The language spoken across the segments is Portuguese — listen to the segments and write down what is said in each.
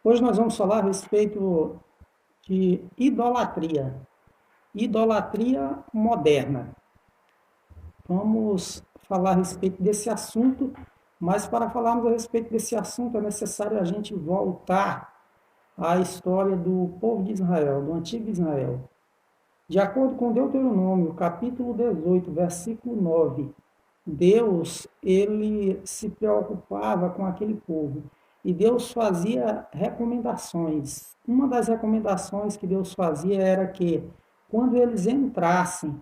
Hoje nós vamos falar a respeito de idolatria, idolatria moderna. Vamos falar a respeito desse assunto, mas para falarmos a respeito desse assunto é necessário a gente voltar à história do povo de Israel, do antigo Israel. De acordo com Deuteronômio, capítulo 18, versículo 9, Deus, ele se preocupava com aquele povo e Deus fazia recomendações. Uma das recomendações que Deus fazia era que quando eles entrassem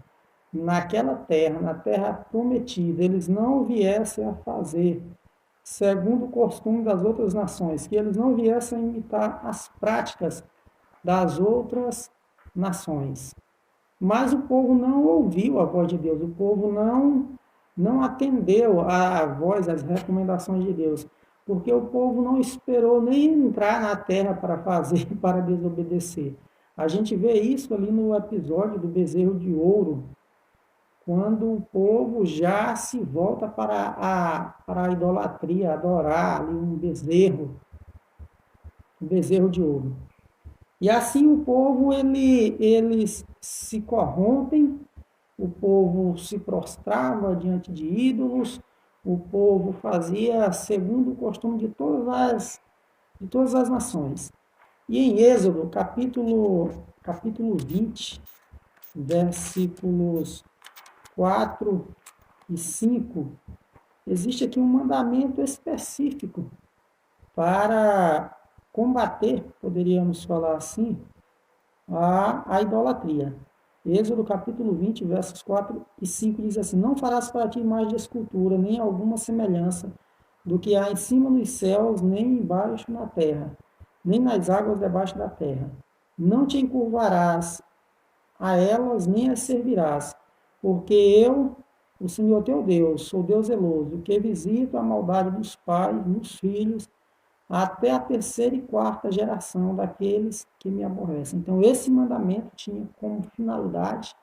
naquela terra, na terra prometida, eles não viessem a fazer segundo o costume das outras nações, que eles não viessem a imitar as práticas das outras nações. Mas o povo não ouviu a voz de Deus, o povo não atendeu à voz, às recomendações de Deus, porque o povo não esperou nem entrar na terra para fazer, para desobedecer. A gente vê isso ali no episódio do bezerro de ouro, quando o povo já se volta para a idolatria, adorar ali um bezerro de ouro. E assim o povo, eles se corrompem, o povo se prostrava diante de ídolos, o povo fazia segundo o costume de todas as nações. E em Êxodo, capítulo 20, versículos 4 e 5, existe aqui um mandamento específico para combater, poderíamos falar assim, a idolatria. Êxodo capítulo 20, versos 4 e 5 diz assim: Não farás para ti imagem de escultura, nem alguma semelhança do que há em cima nos céus, nem embaixo na terra, nem nas águas debaixo da terra. Não te encurvarás a elas, nem as servirás, porque eu, o Senhor teu Deus, sou Deus zeloso, que visito a maldade dos pais nos filhos, até a terceira e quarta geração daqueles que me aborrecem. Então, esse mandamento tinha como finalidade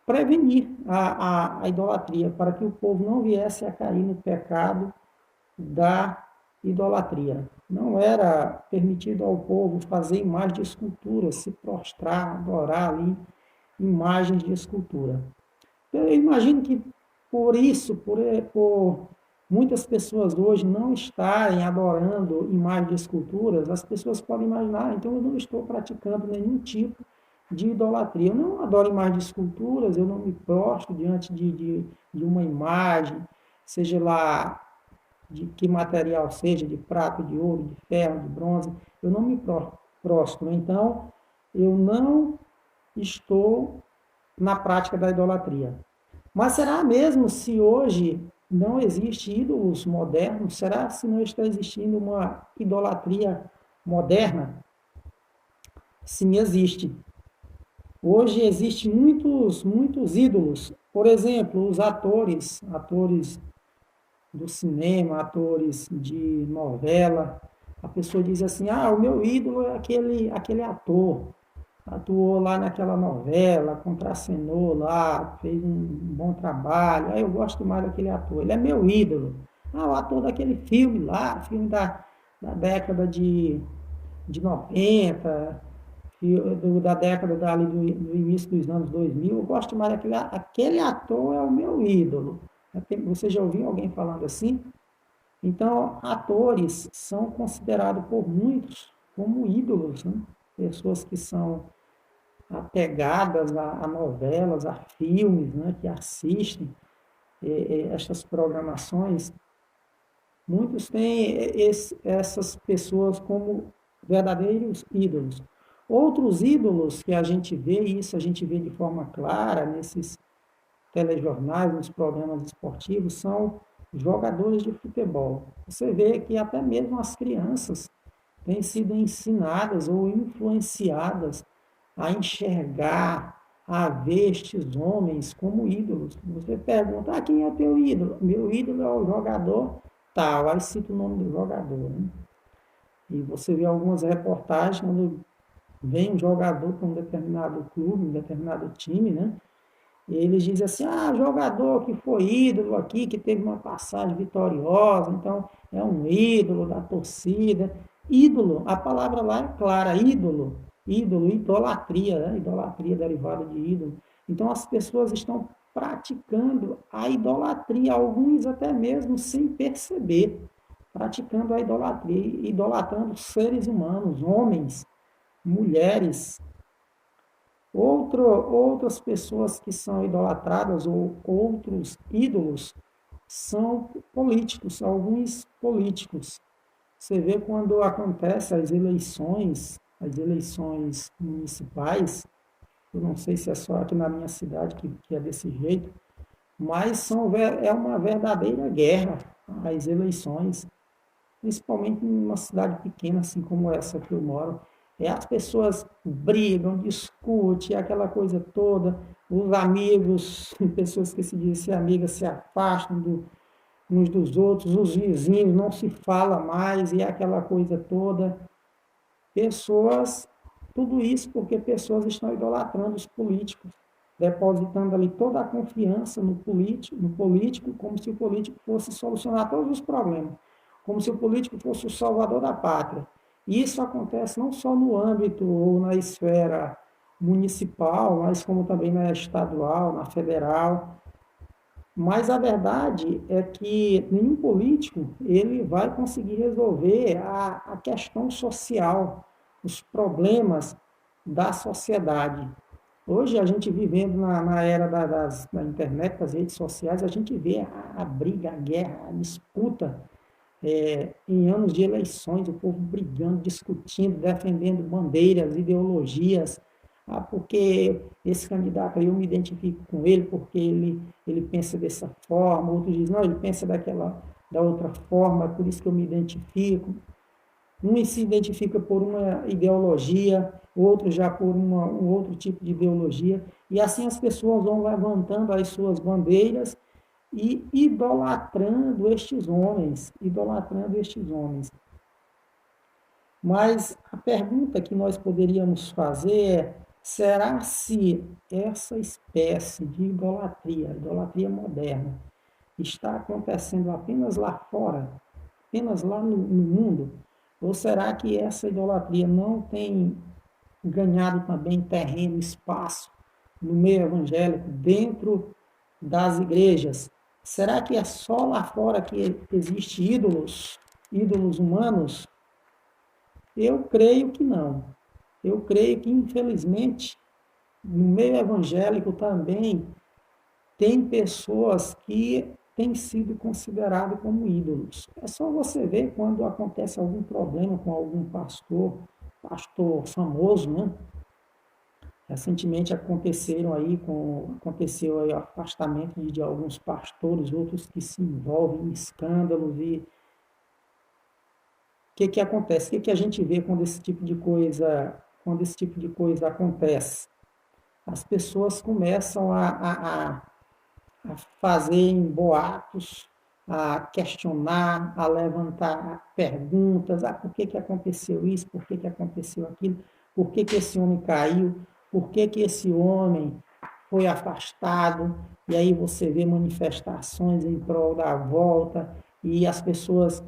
prevenir a idolatria, para que o povo não viesse a cair no pecado da idolatria. Não era permitido ao povo fazer imagens de escultura, se prostrar, adorar ali imagens de escultura. Eu imagino que por isso, por muitas pessoas hoje não estarem adorando imagens de esculturas, as pessoas podem imaginar, então eu não estou praticando nenhum tipo de idolatria. Eu não adoro imagens de esculturas, eu não me prostro diante de uma imagem, seja lá de que material seja, de prata, de ouro, de ferro, de bronze, eu não me prostro. Então, eu não estou na prática da idolatria. Mas será mesmo se hoje não existe ídolos modernos? Será se não está existindo uma idolatria moderna? Sim, existe. Hoje existem muitos ídolos. Por exemplo, os atores do cinema, atores de novela. A pessoa diz assim: ah, o meu ídolo é aquele ator. Atuou lá naquela novela, contracenou lá, fez um bom trabalho. Aí eu gosto mais daquele ator. Ele é meu ídolo. Ah, o ator daquele filme lá, filme da década de 90, da década do início dos anos 2000. Eu gosto mais aquele ator é o meu ídolo. Você já ouviu alguém falando assim? Então, atores são considerados por muitos como ídolos, né? Pessoas que são apegadas a novelas, a filmes, né, que assistem estas programações, muitos têm essas pessoas como verdadeiros ídolos. Outros ídolos que a gente vê, e isso a gente vê de forma clara nesses telejornais, nos programas esportivos, são jogadores de futebol. Você vê que até mesmo as crianças têm sido ensinadas ou influenciadas a enxergar, a ver estes homens como ídolos. Você pergunta, ah, quem é teu ídolo? Meu ídolo é o jogador tal, aí cita o nome do jogador. Né? E você vê algumas reportagens quando vem um jogador para um determinado clube, um determinado time, né? E eles dizem assim, ah, jogador que foi ídolo aqui, que teve uma passagem vitoriosa, então é um ídolo da torcida. Ídolo, a palavra lá é clara, ídolo, ídolo, idolatria, né? Idolatria derivada de ídolo. Então as pessoas estão praticando a idolatria, alguns até mesmo sem perceber, praticando a idolatria, idolatrando seres humanos, homens, mulheres, outras pessoas que são idolatradas ou outros ídolos são políticos, alguns políticos. Você vê quando acontecem as eleições municipais, eu não sei se é só aqui na minha cidade que é desse jeito, mas é uma verdadeira guerra as eleições, principalmente em uma cidade pequena, assim como essa que eu moro. As pessoas brigam, discutem, aquela coisa toda, os amigos, pessoas que se dizem ser amigas, se afastam uns dos outros, os vizinhos, não se fala mais, e aquela coisa toda. Pessoas, tudo isso porque pessoas estão idolatrando os políticos, depositando ali toda a confiança no político, como se o político fosse solucionar todos os problemas, como se o político fosse o salvador da pátria. E isso acontece não só no âmbito ou na esfera municipal, mas como também na estadual, na federal. Mas a verdade é que nenhum político ele vai conseguir resolver a questão social, os problemas da sociedade. Hoje, a gente vivendo na era da internet, das redes sociais, a gente vê a briga, a guerra, a disputa em anos de eleições, o povo brigando, discutindo, defendendo bandeiras, ideologias. Porque esse candidato aí eu me identifico com ele, porque ele pensa dessa forma, outros dizem, não, ele pensa da outra forma, é por isso que eu me identifico. Um se identifica por uma ideologia, outro já por um outro tipo de ideologia, e assim as pessoas vão levantando as suas bandeiras e idolatrando estes homens, idolatrando estes homens. Mas a pergunta que nós poderíamos fazer é: será se essa espécie de idolatria, idolatria moderna, está acontecendo apenas lá fora, apenas lá no mundo? Ou será que essa idolatria não tem ganhado também terreno, espaço no meio evangélico, dentro das igrejas? Será que é só lá fora que existe ídolos humanos? Eu creio que não. Eu creio que, infelizmente, no meio evangélico também tem pessoas que têm sido consideradas como ídolos. É só você ver quando acontece algum problema com algum pastor famoso, né? Recentemente aconteceu aí o afastamento de alguns pastores, outros que se envolvem em escândalos e que acontece? O que a gente vê quando esse tipo de coisa acontece? As pessoas começam a fazer boatos, a questionar, a levantar perguntas, por que aconteceu isso, por que aconteceu aquilo, por que esse homem caiu, por que esse homem foi afastado, e aí você vê manifestações em prol da volta, e as pessoas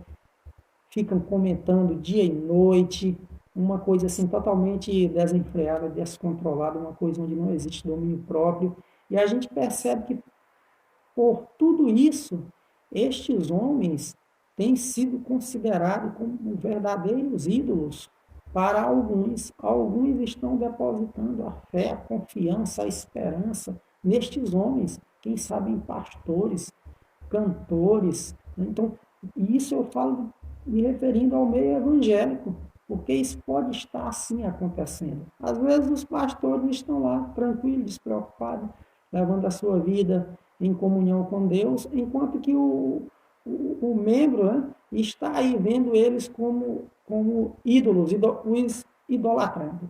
ficam comentando dia e noite, uma coisa assim totalmente desenfreada, descontrolada, uma coisa onde não existe domínio próprio. E a gente percebe que por tudo isso, estes homens têm sido considerados como verdadeiros ídolos para alguns. Alguns estão depositando a fé, a confiança, a esperança nestes homens, quem sabe em pastores, cantores. Então, isso eu falo me referindo ao meio evangélico, porque isso pode estar assim acontecendo. Às vezes os pastores estão lá tranquilos, despreocupados, levando a sua vida em comunhão com Deus, enquanto que o membro, né, está aí vendo eles como ídolos, os idolatrando.